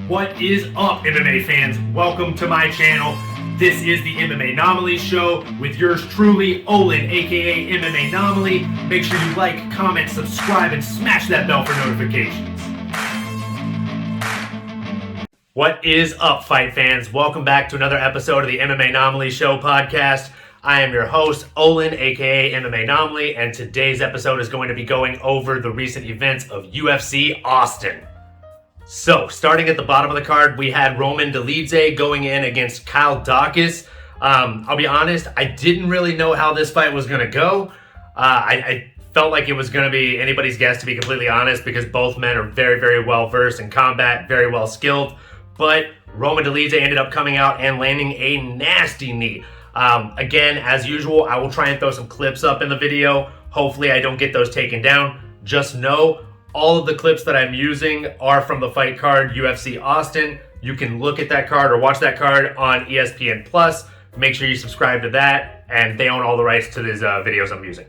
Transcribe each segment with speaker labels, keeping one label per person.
Speaker 1: What is up, MMA fans? Welcome to my channel. This is the MMA Anomaly Show with yours truly, Olin, aka MMA Anomaly. Make sure you like, comment, subscribe, and smash that bell for notifications. What is up, fight fans? Welcome back to another episode of the MMA Anomaly Show podcast. I am your host, Olin, aka MMA Anomaly, and today's episode is going to be going over the recent events of UFC Austin. So, starting at the bottom of the card, we had Delesia going in against Daukas. I'll be honest, I didn't really know how this fight was going to go. I felt like it was going to be anybody's guess, to be completely honest, because both men are very, very well versed in combat, very well skilled. But Delesia ended up coming out and landing a nasty knee. Again, as usual, I will try and throw some clips up in the video. Hopefully I don't get those taken down. Just know all of the clips that I'm using are from the fight card UFC Austin. You can look at that card or watch that card on ESPN Plus. Make sure you subscribe to that, and they own all the rights to these videos I'm using.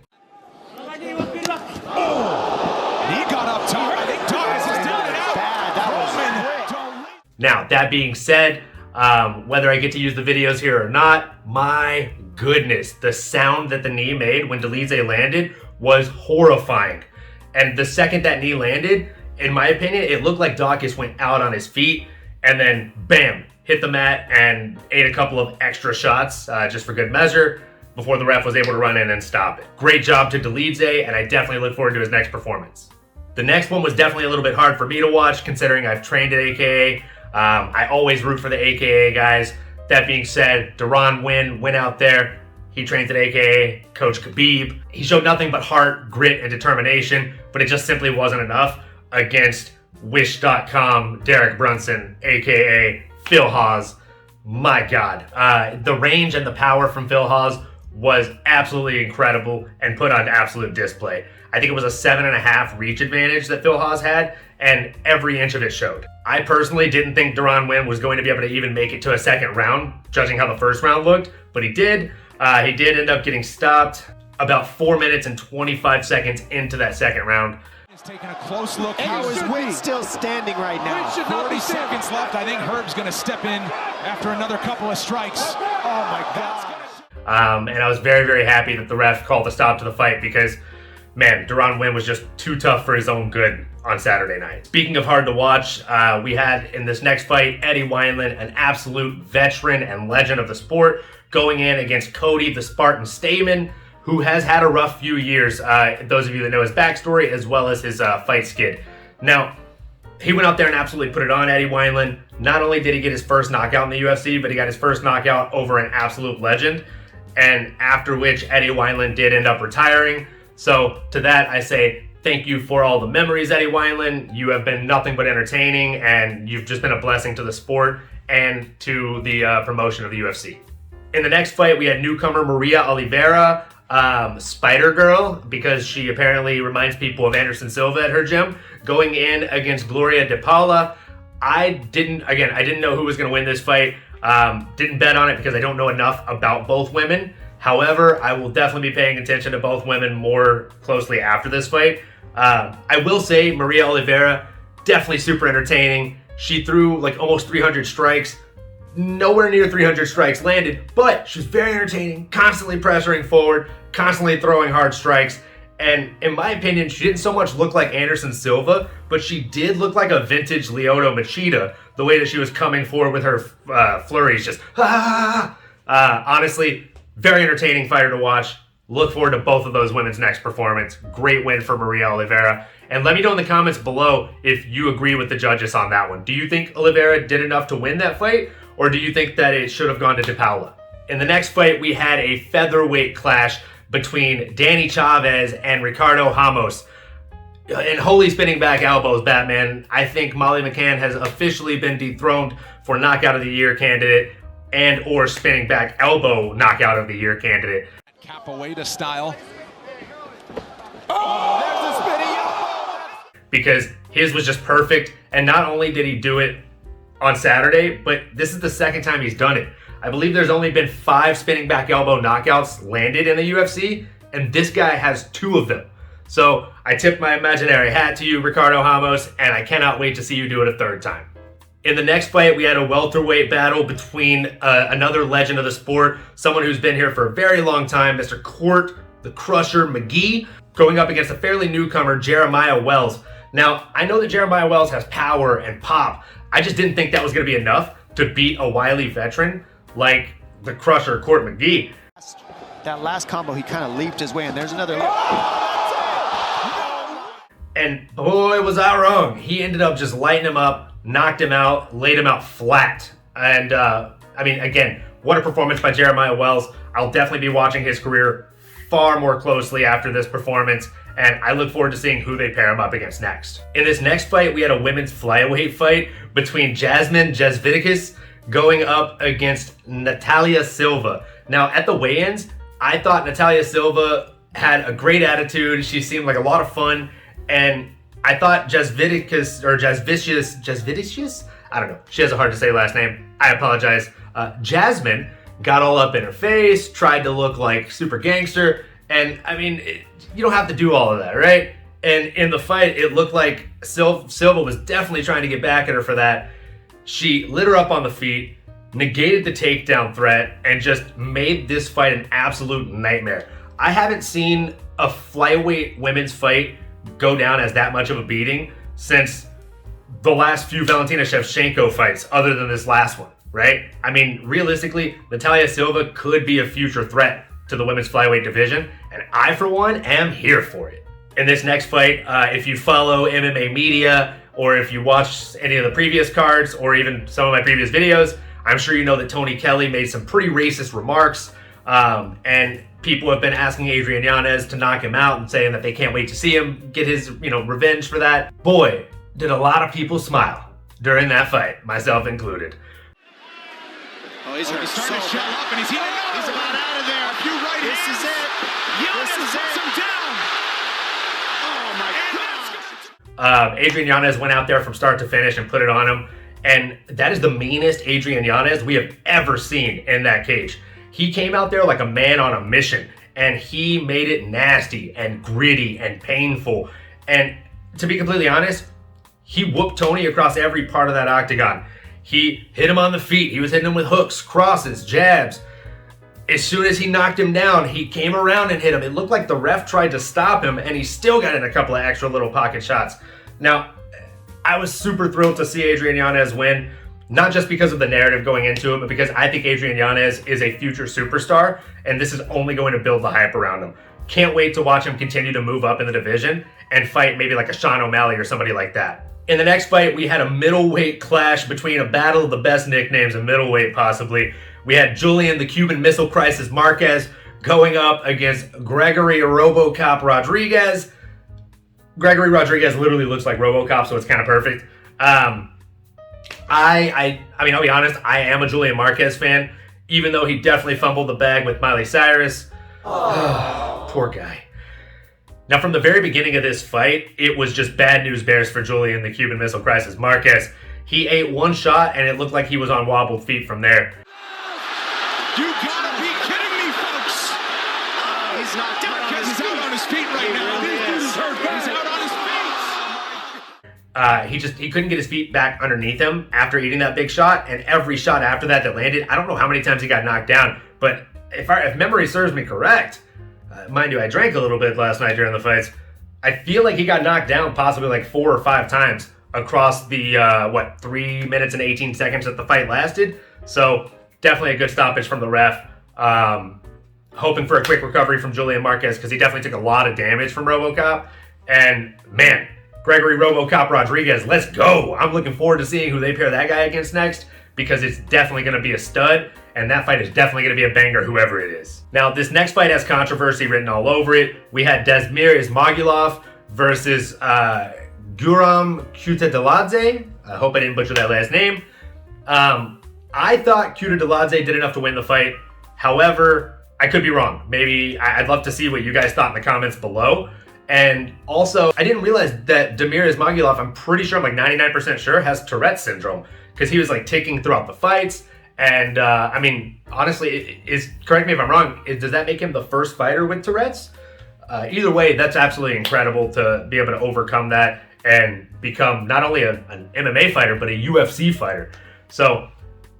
Speaker 2: Oh, he got up top. I think Daukas is doing it out.
Speaker 1: Now, that being said, whether I get to use the videos here or not, my goodness, the sound that the knee made when Delesia landed was horrifying. And the second that knee landed, in my opinion, it looked like Daukas went out on his feet and then, bam, hit the mat and ate a couple of extra shots just for good measure before the ref was able to run in and stop it. Great job to Delesia, and I definitely look forward to his next performance. The next one was definitely a little bit hard for me to watch, considering I've trained at AKA. I always root for the AKA guys. That being said, Deron Winn went out there. He trains at AKA Coach Khabib. He showed nothing but heart, grit, and determination, but it just simply wasn't enough against Wish.com Derek Brunson, AKA Phil Hawes. My God. The range and the power from Phil Hawes was absolutely incredible and put on absolute display. I think it was a 7.5 reach advantage that Phil Hawes had, and every inch of it showed. I personally didn't think Deron Winn was going to be able to even make it to a second round, judging how the first round looked, but he did. He did end up getting stopped about 4 minutes and 25 seconds into that second round.
Speaker 2: He's taking a close look.
Speaker 3: How is Winn still standing right now?
Speaker 2: 40 seconds left. I think Herb's going to step in after another couple of strikes. Oh my God.
Speaker 1: And I was very, very happy that the ref called a stop to the fight because, man, Deron Winn was just too tough for his own good on Saturday night. Speaking of hard to watch, we had in this next fight, Wineland, an absolute veteran and legend of the sport, going in against Cody the Spartan Stamann, who has had a rough few years, those of you that know his backstory, as well as his fight skid. Now, he went out there and absolutely put it on Wineland. Not only did he get his first knockout in the UFC, but he got his first knockout over an absolute legend, and after which Wineland did end up retiring. So to that, I say thank you for all the memories, Wineland. You have been nothing but entertaining, and you've just been a blessing to the sport and to the promotion of the UFC. In the next fight, we had newcomer Maria Oliveira, Spider Girl, because she apparently reminds people of Anderson Silva at her gym, going in against Gloria de Paula. I didn't know who was going to win this fight. Didn't bet on it because I don't know enough about both women. However, I will definitely be paying attention to both women more closely after this fight. I will say Maria Oliveira, definitely super entertaining. She threw like almost 300 strikes. Nowhere near 300 strikes landed, but she's very entertaining, constantly pressuring forward, constantly throwing hard strikes. And in my opinion, she didn't so much look like Anderson Silva, but she did look like a vintage Lyoto Machida, the way that she was coming forward with her flurries, just honestly, very entertaining fighter to watch. Look forward to both of those women's next performance. Great win for Maria Oliveira. And let me know in the comments below if you agree with the judges on that one. Do you think Oliveira did enough to win that fight? Or do you think that it should have gone to Paula? In the next fight, we had a featherweight clash between Danny Chavez and Ricardo Hamos. And holy spinning back elbows, Batman. I think Molly McCann has officially been dethroned for Knockout of the Year candidate and or spinning back elbow Knockout of the Year candidate.
Speaker 2: Capoeira style.
Speaker 3: Oh, there's a spinning elbow!
Speaker 1: Because his was just perfect. And not only did he do it on Saturday, but this is the second time he's done it. I believe there's only been 5 spinning back elbow knockouts landed in the UFC, and this guy has 2 of them. So I tip my imaginary hat to you, Ricardo Hamos, and I cannot wait to see you do it a third time. In the next fight, we had a welterweight battle between another legend of the sport, someone who's been here for a very long time, Mr. Court, the Crusher McGee, going up against a fairly newcomer, Jeremiah Wells. Now, I know that Jeremiah Wells has power and pop. I just didn't think that was going to be enough to beat a wily veteran like the Crusher, Court McGee.
Speaker 3: That last combo, he kind of leaped his way, and there's another.
Speaker 1: And boy, was I wrong. He ended up just lighting him up, knocked him out, laid him out flat. And I mean, again, what a performance by Jeremiah Wells. I'll definitely be watching his career far more closely after this performance, and I look forward to seeing who they pair him up against next. In this next fight, we had a women's flyweight fight between Jasmine Jedrzejczyk going up against Natalia Silva. Now, at the weigh-ins, I thought Natalia Silva had a great attitude. She seemed like a lot of fun, and I thought Jedrzejczyk, I don't know. She has a hard to say last name. I apologize. Jasmine got all up in her face, tried to look like super gangster, and I mean, you don't have to do all of that, right? And in the fight, it looked like Silva was definitely trying to get back at her for that. She lit her up on the feet, negated the takedown threat, and just made this fight an absolute nightmare. I haven't seen a flyweight women's fight go down as that much of a beating since the last few Valentina Shevchenko fights, other than this last one, right? I mean, realistically, Natalia Silva could be a future threat to the women's flyweight division, and I, for one, am here for it. In this next fight, if you follow MMA media, or if you watch any of the previous cards, or even some of my previous videos, I'm sure you know that Tony Kelley made some pretty racist remarks, and people have been asking Adrian Yanez to knock him out and saying that they can't wait to see him get his, revenge for that. Boy, did a lot of people smile during that fight, myself included.
Speaker 2: Oh, he's starting to shut up, and he's about out of there. A few right hands. This is it. Yanez puts him down. Oh my God.
Speaker 1: Adrian Yanez went out there from start to finish and put it on him, and that is the meanest Adrian Yanez we have ever seen in that cage. He came out there like a man on a mission, and he made it nasty and gritty and painful. And to be completely honest, he whooped Tony across every part of that octagon. He hit him on the feet. He was hitting him with hooks, crosses, jabs. As soon as he knocked him down, he came around and hit him. It looked like the ref tried to stop him, and he still got in a couple of extra little pocket shots. Now, I was super thrilled to see Adrian Yanez win, not just because of the narrative going into it, but because I think Adrian Yanez is a future superstar, and this is only going to build the hype around him. Can't wait to watch him continue to move up in the division and fight maybe like a Sean O'Malley or somebody like that. In the next fight, we had a middleweight clash between a battle of the best nicknames in middleweight, possibly. We had Julian the Cuban Missile Crisis Marquez going up against Gregory RoboCop Rodriguez. Gregory Rodriguez literally looks like RoboCop, so it's kind of perfect. I mean, I'll be honest, I am a Julian Marquez fan, even though he definitely fumbled the bag with Miley Cyrus. Poor guy. Now, from the very beginning of this fight, it was just bad news bears for Julian the Cuban Missile Crisis Marquez. He ate one shot, and it looked like he was on wobbled feet from there.
Speaker 2: You gotta be kidding me, folks!
Speaker 3: He's not
Speaker 2: Marquez is out on his feet right now. He's out on his feet.
Speaker 1: He couldn't get his feet back underneath him after eating that big shot, and every shot after that landed, I don't know how many times he got knocked down, but if memory serves me correct, mind you, I drank a little bit last night during the fights, I feel like he got knocked down possibly like 4 or 5 times across the 3 minutes and 18 seconds that the fight lasted. So definitely a good stoppage from the ref. Hoping for a quick recovery from Julian Marquez, because he definitely took a lot of damage from RoboCop. And man, Gregory RoboCop Rodriguez, let's go. I'm looking forward to seeing who they pair that guy against next, because it's definitely going to be a stud, and that fight is definitely going to be a banger, whoever it is. Now, this next fight has controversy written all over it. We had Ismagulov versus Deron Kutateladze. I hope I didn't butcher that last name. I thought Kutateladze did enough to win the fight. However, I could be wrong. Maybe I'd love to see what you guys thought in the comments below. And also, I didn't realize that Damir Ismagulov, I'm pretty sure, I'm like 99% sure, has Tourette's syndrome, because he was like ticking throughout the fights. And I mean, honestly, correct me if I'm wrong, does that make him the first fighter with Tourette's? Either way, that's absolutely incredible to be able to overcome that and become not only an MMA fighter, but a UFC fighter. So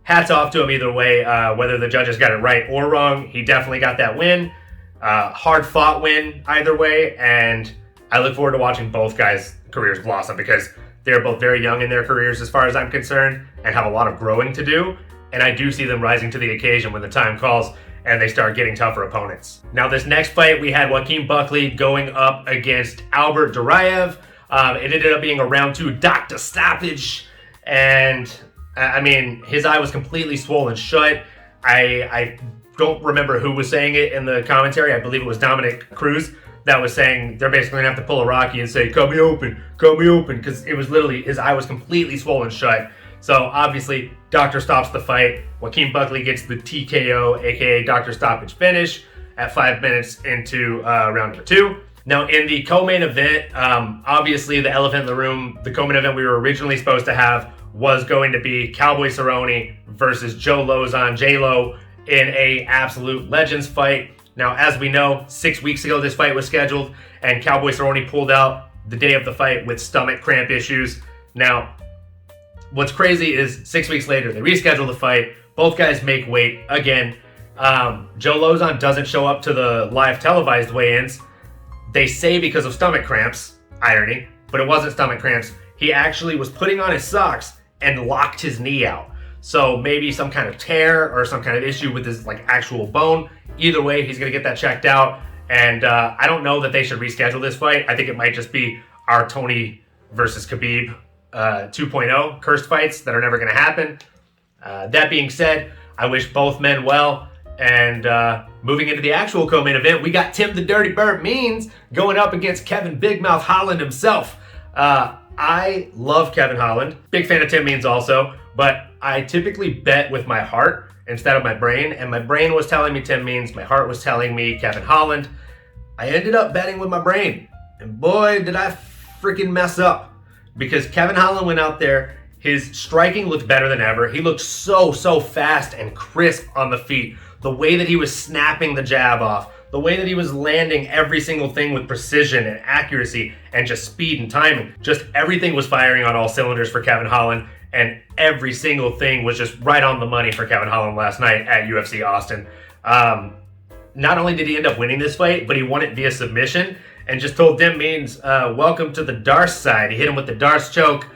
Speaker 1: hats off to him either way, whether the judges got it right or wrong. He definitely got that win. Hard fought win either way, and I look forward to watching both guys' careers blossom because they're both very young in their careers as far as I'm concerned and have a lot of growing to do. And I do see them rising to the occasion when the time calls and they start getting tougher opponents. Now this next fight, we had Joaquin Buckley going up against Albert Duraev. It ended up being a round 2 doctor stoppage. And I mean, his eye was completely swollen shut. I don't remember who was saying it in the commentary. I believe it was Dominic Cruz that was saying they're basically gonna have to pull a Rocky and say, cut me open, because it was literally, his eye was completely swollen shut. So obviously, doctor stops the fight. Joaquin Buckley gets the TKO, aka doctor stoppage finish at 5 minutes into round number 2. Now in the co-main event, obviously the elephant in the room, the co-main event we were originally supposed to have was going to be Cowboy Cerrone versus Joe Lozon, J-Lo, in a absolute legends fight. Now, as we know, 6 weeks ago this fight was scheduled, and Cowboy Cerrone pulled out the day of the fight with stomach cramp issues. Now, what's crazy is 6 weeks later, they reschedule the fight. Both guys make weight again. Joe Lozon doesn't show up to the live televised weigh-ins. They say because of stomach cramps, irony, but it wasn't stomach cramps. He actually was putting on his socks and locked his knee out. So maybe some kind of tear or some kind of issue with his actual bone. Either way, he's gonna get that checked out. And I don't know that they should reschedule this fight. I think it might just be our Tony versus Khabib 2.0 cursed fights that are never gonna happen. That being said, I wish both men well. And moving into the actual co-main event, we got Tim the Dirty Bird Means going up against Kevin Big Mouth Holland himself. I love Kevin Holland. Big fan of Tim Means also, but I typically bet with my heart instead of my brain, and my brain was telling me Tim Means, my heart was telling me Kevin Holland. I ended up betting with my brain, and boy, did I freaking mess up, because Kevin Holland went out there, his striking looked better than ever. He looked so fast and crisp on the feet. The way that he was snapping the jab off, the way that he was landing every single thing with precision and accuracy and just speed and timing. Just everything was firing on all cylinders for Kevin Holland, and every single thing was just right on the money for Kevin Holland last night at UFC Austin. Not only did he end up winning this fight, but he won it via submission and just told Tim Means, welcome to the Darce side. He hit him with the Darce choke.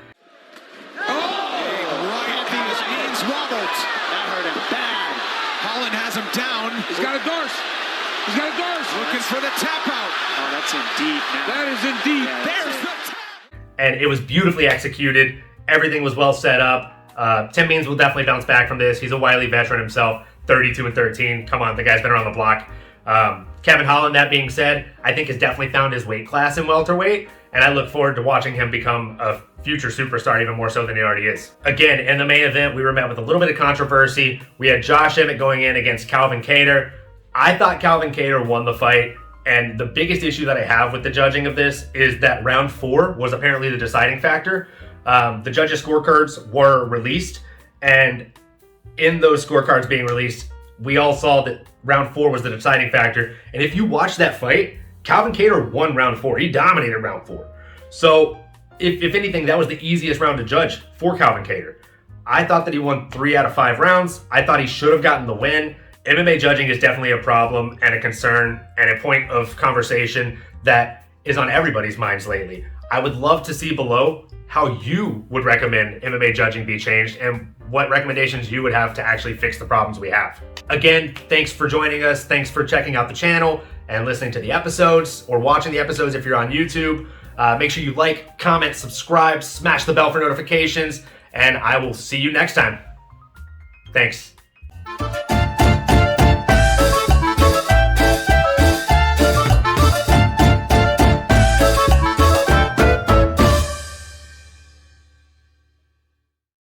Speaker 2: He's got a Darce. He's got a Darce. Looking for the tap out. Oh, that's in deep now. That is in deep. Yeah, there's the tap.
Speaker 1: And it was beautifully executed. Everything was well set up. Tim Means will definitely bounce back from this. He's a wily veteran himself, 32-13. Come on, the guy's been around the block. Kevin Holland, that being said, I think has definitely found his weight class in welterweight, and I look forward to watching him become a future superstar even more so than he already is. Again, in the main event, we were met with a little bit of controversy. We had Josh Emmett going in against Calvin Kattar. I thought Calvin Kattar won the fight, and the biggest issue that I have with the judging of this is that round 4 was apparently the deciding factor. The judges' scorecards were released, and in those scorecards being released, we all saw that round 4 was the deciding factor. And if you watch that fight, Calvin Kattar won round 4. He dominated round 4. So if anything, that was the easiest round to judge for Calvin Kattar. I thought that he won 3 out of 5 rounds. I thought he should have gotten the win. MMA judging is definitely a problem and a concern and a point of conversation that is on everybody's minds lately. I would love to see below how you would recommend MMA judging be changed and what recommendations you would have to actually fix the problems we have. Again, thanks for joining us. Thanks for checking out the channel and listening to the episodes or watching the episodes if you're on YouTube. Make sure you like, comment, subscribe, smash the bell for notifications, and I will see you next time. Thanks.